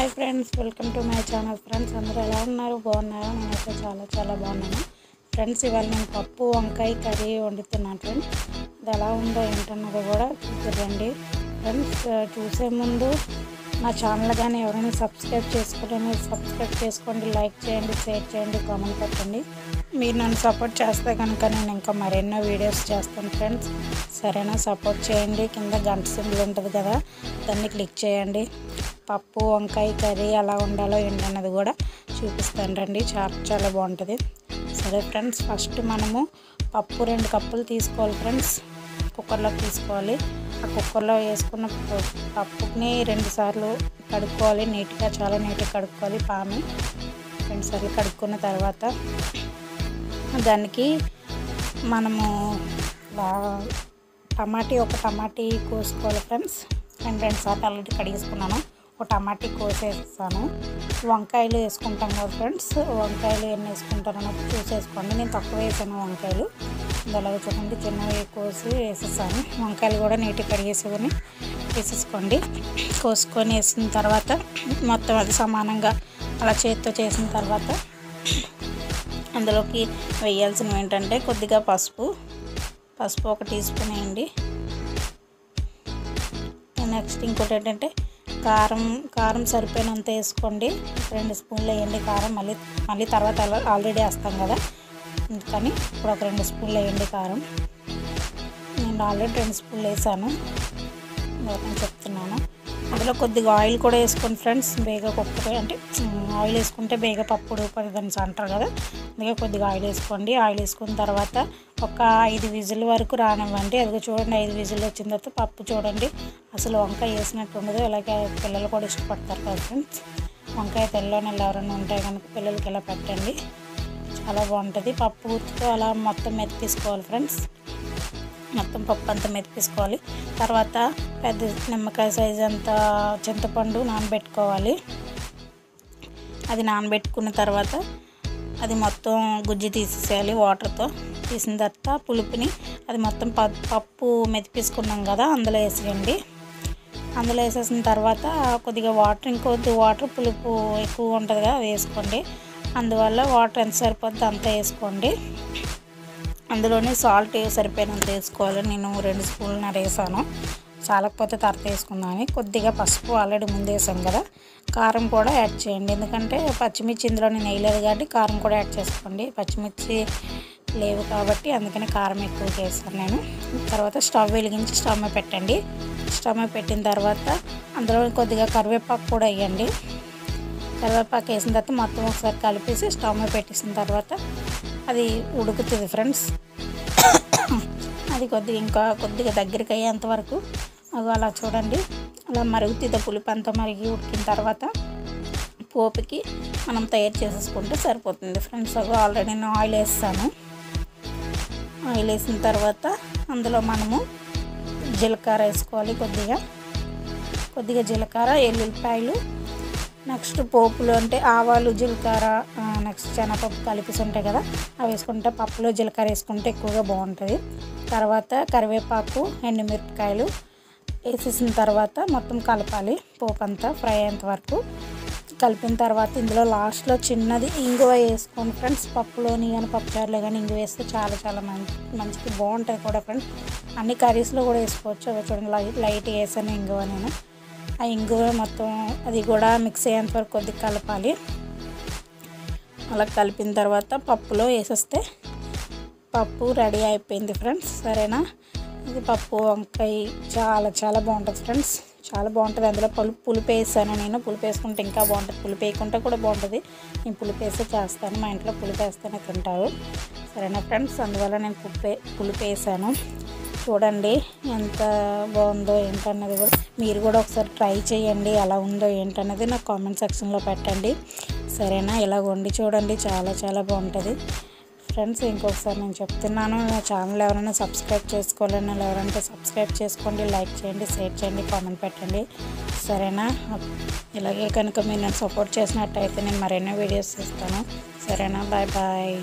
Hi friends, welcome to my channel. Friends అందరూ ఎలా ఉన్నారు? బాగున్నారా? నేనైతే చాలా బాగున్నాను ఫ్రెండ్స్. ఇవాళ నేను పప్పు వంకాయ కర్రీ వండుతున్నాను ఫ్రెండ్స్. అది ఎలా ఉందో ఏంటన్నది కూడా చూద్దండి ఫ్రెండ్స్. చూసే ముందు నా ఛానల్ కానీ ఎవరైనా సబ్స్క్రైబ్ చేసుకోండి, లైక్ చేయండి, షేర్ చేయండి, కామెంట్ పెట్టండి. మీరు నన్ను సపోర్ట్ చేస్తే కనుక నేను ఇంకా మరెన్నో వీడియోస్ చేస్తాను ఫ్రెండ్స్. సరేనా? సపోర్ట్ చేయండి. కింద గంట సింబల్ ఉంటుంది కదా, దాన్ని క్లిక్ చేయండి. పప్పు వంకాయ కర్రీ ఎలా ఉండాలో ఏంటన్నది కూడా చూపిస్తాను రండి. చాలా బాగుంటుంది. సరే ఫ్రెండ్స్, ఫస్ట్ మనము పప్పు 2 కప్పులు తీసుకోవాలి ఫ్రెండ్స్. కుక్కర్లోకి తీసుకోవాలి. ఆ కుక్కర్లో వేసుకున్న పప్పుని 2 సార్లు కడుక్కోవాలి. చాలా నీట్గా కడుక్కోవాలి. పామి 2 సార్లు కడుక్కున్న తర్వాత దానికి మనము ఒక టమాటీ కోసుకోవాలి ఫ్రెండ్స్. 2 సార్లు ఆల్రెడీ కడిగేసుకున్నాను. ఒక టమాటీ కోసేస్తాను. వంకాయలు వేసుకుంటాం కదా ఫ్రెండ్స్. వంకాయలు ఎన్ని వేసుకుంటారో చూసేసుకోండి. నేను తక్కువ వేసాను వంకాయలు. అలాగే చూడండి, చిన్నవి కోసి వేసేసాను. వంకాయలు కూడా నీట్గా కడిగేసుకొని వేసేసుకోండి. కోసుకొని వేసిన తర్వాత మొత్తం అది సమానంగా అలా చేతితో చేసిన తర్వాత అందులోకి వేయాల్సినవి ఏంటంటే కొద్దిగా పసుపు 1 టీ స్పూన్ వేయండి. నెక్స్ట్ ఇంకోటి ఏంటంటే కారం సరిపోయినంత వేసుకోండి. 2 స్పూన్లు వేయండి కారం. మళ్ళీ తర్వాత ఆల్రెడీ వేస్తాం కదా, అందుకని ఇప్పుడు ఒక 2 స్పూన్లు వేయండి కారం. నేను ఆల్రెడీ 2 స్పూన్లు వేసాను, నేను చెప్తున్నాను. అందులో కొద్దిగా ఆయిల్ కూడా వేసుకోండి ఫ్రెండ్స్. బేగా కుక్కర్ అంటే ఆయిల్ వేసుకుంటే బేగా పప్పు ఉడకదని అంటారు కదా, అందుకే కొద్దిగా ఆయిల్ వేసుకోండి. ఆయిల్ వేసుకున్న తర్వాత ఒక 5 విజిల్ వరకు రానివ్వండి. అది చూడండి, 5 విజిల్ వచ్చిన తర్వాత పప్పు చూడండి అసలు వంకాయ వేసినట్టు ఉండదు. అలాగే పిల్లలు కూడా ఇష్టపడతారు కదా ఫ్రెండ్స్. వంకాయ తెల్లనెల ఎవరైనా ఉంటే కనుక పిల్లలకి ఇలా పెట్టండి, చాలా బాగుంటుంది. పప్పు ఉత్తుతో అలా మొత్తం మెతికేసుకోవాలి ఫ్రెండ్స్. మొత్తం పప్పు అంతా మెతికేసుకోవాలి. తర్వాత పెద్ద నిమ్మకాయ సైజు అంతా చింతపండు నానబెట్టుకోవాలి. అది నానబెట్టుకున్న తర్వాత అది మొత్తం గుజ్జు తీసేయాలి. వాటర్తో తీసిన తర్వాత పులుపుని అది మొత్తం పప్పు మెతిపేసుకున్నాం కదా అందులో వేసేయండి. అందులో వేసేసిన తర్వాత కొద్దిగా ఇంకొద్ది వాటర్ పులుపు ఎక్కువ ఉంటుంది కదా, అది వేసుకోండి. అందువల్ల వాటర్ ఎంత సరిపోద్దో అంత వేసుకోండి. అందులోనే సాల్ట్ సరిపోయినంత వేసుకోవాలి. నేను 2 స్పూన్లు వేసాను. చాలకపోతే తర్వాత వేసుకుందామని. కొద్దిగా పసుపు ఆల్రెడీ ముందు వేసాం కదా. కారం కూడా యాడ్ చేయండి, ఎందుకంటే పచ్చిమిర్చి ఇందులో నేను వేయలేదు కాబట్టి కారం కూడా యాడ్ చేసుకోండి. పచ్చిమిర్చి లేవు కాబట్టి అందుకని కారం ఎక్కువ వేసాను నేను. తర్వాత స్టవ్ వెలిగించి స్టవ్ మీద పెట్టండి. స్టవ్ మీద పెట్టిన తర్వాత అందులో కొద్దిగా కరివేపాకు కూడా వేయండి. కరివేపాకు వేసిన తర్వాత మొత్తం ఒకసారి కలిపేసి స్టవ్ మీద పెట్టేసిన తర్వాత అది ఉడుకుతుంది ఫ్రెండ్స్. అది ఇంకా కొద్దిగా దగ్గరికి అయ్యేంత వరకు అలా చూడండి, అలా మరుగుతుంది. పులుపు అంతా మరిగి ఉడికిన తర్వాత పోపుకి మనం తయారు చేసేసుకుంటే సరిపోతుంది ఫ్రెండ్స్. ఆల్రెడీ నేను ఆయిల్ వేస్తాను. ఆయిల్ వేసిన తర్వాత అందులో మనము జీలకర్ర వేసుకోవాలి. కొద్దిగా జీలకర్ర, ఎల్లుల్లిపాయలు, నెక్స్ట్ పోపులు అంటే ఆవాలు, జీలకర్ర, నెక్స్ట్ శనగపప్పు కలిపేసి ఉంటాయి కదా, అవి వేసుకుంటే పప్పులో జీలకర్ర వేసుకుంటే ఎక్కువగా బాగుంటుంది. తర్వాత కరివేపాకు, ఎండుమిరపకాయలు వేసేసిన తర్వాత మొత్తం కలపాలి. పోపు అంతా ఫ్రై అయ్యేంత వరకు కలిపిన తర్వాత ఇందులో లాస్ట్లో చిన్నది ఇంగువ వేసుకోండి ఫ్రెండ్స్. పప్పులోని కానీ పప్పుచారులో కానీ ఇంగువ వేస్తే చాలా మంచిది, బాగుంటుంది కూడా ఫ్రెండ్స్. అన్ని కర్రీస్లో కూడా వేసుకోవచ్చు. అవి చూడండి, లైట్ వేసాను ఇంగువ నేను. ఆ ఇంగువ మొత్తం అది కూడా మిక్స్ అయ్యేంత వరకు కొద్దిగా కలపాలి. అలా కలిపిన తర్వాత పప్పులో వేసేస్తే పప్పు రెడీ అయిపోయింది ఫ్రెండ్స్. సరేనా? ఇది పప్పు వంకాయ చాలా బాగుంటుంది ఫ్రెండ్స్, చాలా బాగుంటుంది. అందులో పులుపు వేసాను నేను. పులుపు వేసుకుంటే ఇంకా బాగుంటుంది, పులుపు వేయకుంటే కూడా బాగుంటుంది. నేను పులుపు వేస్తే చేస్తాను, మా ఇంట్లో పులుపు వేస్తేనే తింటారు. సరేనా ఫ్రెండ్స్? అందువల్ల నేను పులుపు వేసాను. చూడండి ఎంత బాగుందో ఏంటన్నది కూడా మీరు కూడా ఒకసారి ట్రై చేయండి. ఎలా ఉందో ఏంటన్నది నాకు కామెంట్ సెక్షన్లో పెట్టండి. సరేనా? ఇలా వండి చూడండి, చాలా బాగుంటుంది ఫ్రెండ్స్. ఇంకొకసారి నేను చెప్తున్నాను, నా ఛానల్ ఎవరైనా సబ్స్క్రైబ్ చేసుకోవాలని ఎవరంటే సబ్స్క్రైబ్ చేసుకోండి, లైక్ చేయండి, షేర్ చేయండి, కామెంట్ పెట్టండి. సరేనా? ఇలాగే కనుక మీరు నన్ను సపోర్ట్ చేసినట్టయితే నేను మరెన్నో వీడియోస్ ఇస్తాను. సరేనా? బాయ్.